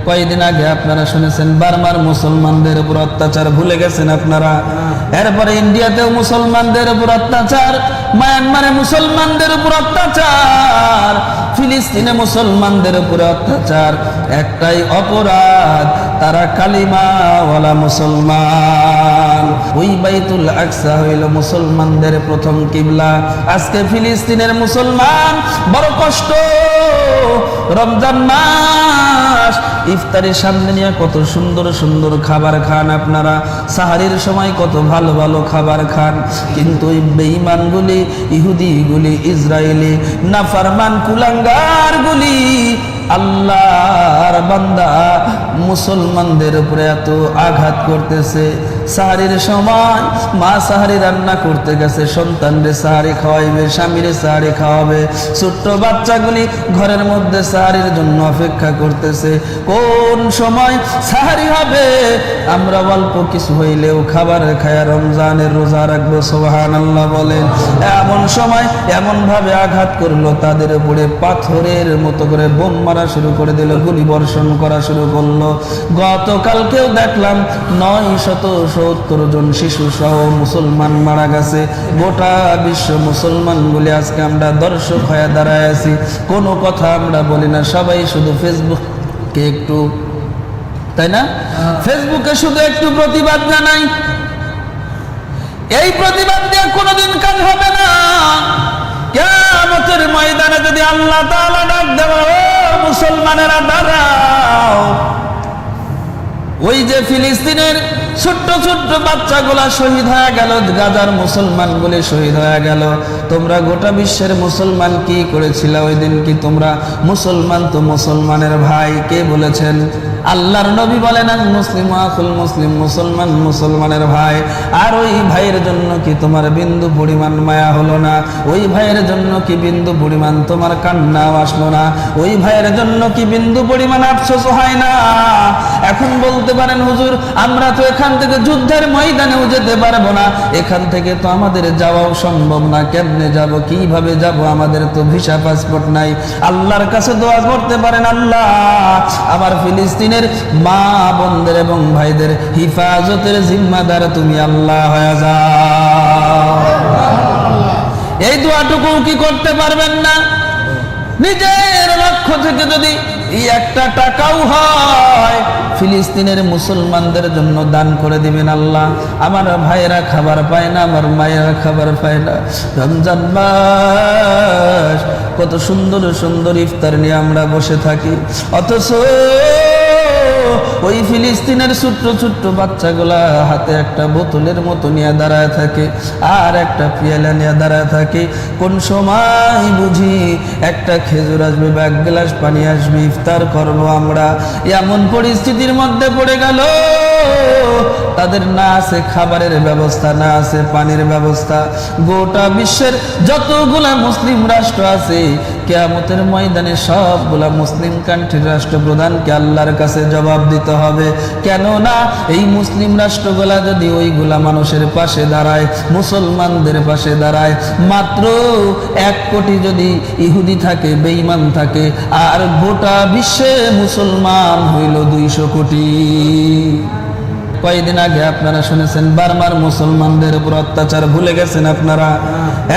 কয়েকদিন আগে আপনারা শুনেছেন বার্মার মুসলমানদের উপর অত্যাচার, ভুলে গেছেন আপনারা? এরপরে ইন্ডিয়াতেও মুসলমানদের উপর অত্যাচার, মায়ানমারে মুসলমানদের উপর অত্যাচার, ফিলিস্তিনে মুসলমানদের উপর অত্যাচার। একটাই অপরাধ, তারা কালিমাওয়ালা মুসলমান। ওই বাইতুল আকসা হইল মুসলমানদের প্রথম কিবলা। আজকে ফিলিস্তিনের মুসলমান বড় কষ্ট। রমজান মাস, ইফতারের সামনে নিয়ে কত সুন্দর সুন্দর খাবার খান আপনারা, সাহারির সময় কত ভালো ভালো খাবার খান, কিন্তু ওই বেঈমানগুলি, ইহুদিগুলি, ইসরায়েলি নাফরমান কুলাঙ্গারগুলি, আল্লাহর বান্দা মুসলমানদের উপরে এত আঘাত করতেছে। সাহারির সময় মা সাহারি রান্না করতে গেছে, সন্তানরে সাহারি খাওয়াইবে, স্বামীরে সাহারি খাওয়াবে, ছোট্ট বাচ্চাগুলি ঘরের মধ্যে সাহারির জন্য অপেক্ষা করতেছে, কোন সময় সাহারি হবে। আমরা অল্প কিছু হইলেও খাবার খায়া রমজানের রোজা রাখবো, সুবহানাল্লাহ বলেন। এমন সময় এমন ভাবে আঘাত করলো, তাদের উপরে পাথরের মতো করে বোম মারা শুরু করে দিল, গুলি বর্ষণ করা শুরু করলো। গতকালকেও দেখলাম 970 জন শিশু সহ মুসলমান মারা গেছে। গোটা বিশ্ব মুসলমানগুলি আজকে আমরা দর্শক হয়ে দাঁড়ায় আছি, কোনো কথা আমরা বলি না, সবাই শুধু ফেসবুকে একটু, তাই না, ফেসবুকে শুধু একটু প্রতিবাদ জানাই। এই প্রতিবাদ দিয়ে কোনোদিন কাজ হবে না। কিয়ামতের ময়দানে যদি আল্লাহ তাআলা ডাক দেবে, ও মুসলমানেরা দাঁড়াও, ওই যে ফিলিস্তিনের ছোট্ট ছোট্ট বাচ্চাগুলা শহীদ হয়ে গেল, গাজার মুসলমানগুলি শহীদ হয়ে গেল, তোমরা গোটা বিশ্বের মুসলমান কি করেছিল ওই দিন? কি তোমরা মুসলমান তো মুসলমানের ভাই, কে বলেছেন? আল্লাহর নবী বলেন, মুসলিম আখুল মুসলিম, মুসলমান মুসলমানের ভাই। আর ওই ভাইয়ের জন্য কি তোমার বিন্দু পরিমাণ মায়া হলো না? ওই ভাইয়ের জন্য কি বিন্দু পরিমাণ তোমার কান্নাও আসলো না? ওই ভাইয়ের জন্য কি বিন্দু পরিমাণ আফসোস হয় না? এখন বলতে পারেন, হুজুর আমরা তো এখান থেকে যুদ্ধের ময়দানেও যেতে পারবো না, এখান থেকে তো আমাদের যাওয়াও সম্ভব না, কেমনে যাব, কিভাবে যাব, আমাদের তো ভিসা পাসপোর্ট নাই। আল্লাহর কাছে দোয়া করতে পারেন, আল্লাহ আমার ফিলিস্তিনের মা বোনদের এবং ভাইদের হিফাজতের জিম্মাদার তুমি আল্লাহ হয়ে যাও। এই দোয়াটুকু কি করতে পারবেন না? নিজের লক্ষ্য থেকে যদি এই একটা টাকাও হয়, ফিলিস্তিনের মুসলমানদের জন্য দান করে দিবেন। আল্লাহ আমার ভাইয়েরা খাবার পায় না, আমার মায়েরা খাবার পায় না। রমজান মাস, কত সুন্দর সুন্দর ইফতার নিয়ে আমরা বসে থাকি, অথচ ওই ফিলিস্তিনের ছোট্ট ছোট্ট বাচ্চাগুলা হাতে একটা বোতলের মতো নিয়ে দাঁড়ায় থাকে, আর একটা পিয়ালা নিয়ে দাঁড়ায় থাকে। কোন সময় বুঝি একটা খেজুর আসবে বা এক গ্লাস পানি আসবে, ইফতার করবো আমরা। এমন পরিস্থিতির মধ্যে পড়ে গেল, তাদের না আছে খাবারের ব্যবস্থা, না আছে পানির ব্যবস্থা। গোটা বিশ্বের যতগুলা মুসলিম রাষ্ট্র আছে, কিয়ামতের ময়দানে সবগুলা মুসলিম কান্ট্রির রাষ্ট্রপ্রধানকে আল্লাহর কাছে জবাব দিতে হবে। কেননা এই মুসলিম রাষ্ট্রগুলা যদি ওইগুলা মানুষের পাশে দাঁড়ায়, মুসলমানদের পাশে দাঁড়ায়, মাত্র 1 কোটি যদি ইহুদি থাকে, বেঈমান থাকে, আর গোটা বিশ্বে মুসলমান হইল 200 কোটি। কয়েকদিন আগে আপনারা শুনেছেন বার্মার মুসলমানদের উপর অত্যাচার, ভুলে গেছেন আপনারা?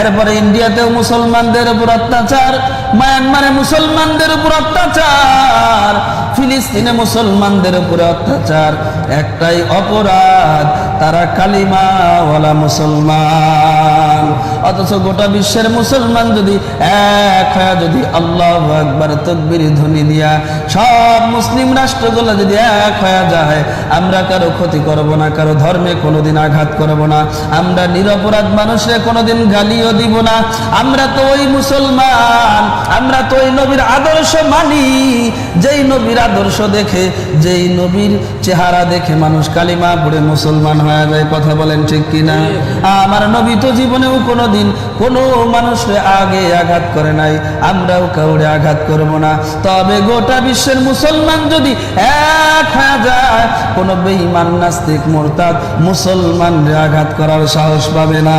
এরপরে ইন্ডিয়াতেও মুসলমানদের উপর অত্যাচার, মায়ানমারে মুসলমানদের উপর অত্যাচার, ফিলিস্তিনে মুসলমানদের উপর অত্যাচার। একটাই অপরাধ, তারা কালিমাওয়ালা মুসলমান। অথচ গোটা বিশ্বের মুসলমান যদি এক হয়ে, যদি আল্লাহু আকবার তাকবীর ধ্বনি দিয়া সব মুসলিম রাষ্ট্রগুলো যদি এক হয়ে যায়, আমরা কারো ক্ষতি করব না, কারো ধর্মে কোনোদিন আঘাত করব না, আমরা নিরপরাধ মানুষরে কোনোদিন গালিও দিব না। আমরা তো ওই মুসলমান, আমরা তো ওই নবীর আদর্শ মানি, যেই নবীর আদর্শ দেখে, যেই নবীর চেহারা দেখে মানুষ কালিমা পড়ে মুসলমান হয়ে যায়। কথা বলেন ঠিক কিনা? আমার নবী তো জীবনেও কোনোদিন কোনো মানুষের আগে আঘাত করে নাই, আমরাও কাউরে আঘাত করব না। তবে গোটা বিশ্বের মুসলমান যদি এক হয়ে যায়, কোনো বেঈমান নাস্তিক মুরতাদ মুসলমানরে আঘাত করার সাহস পাবে না।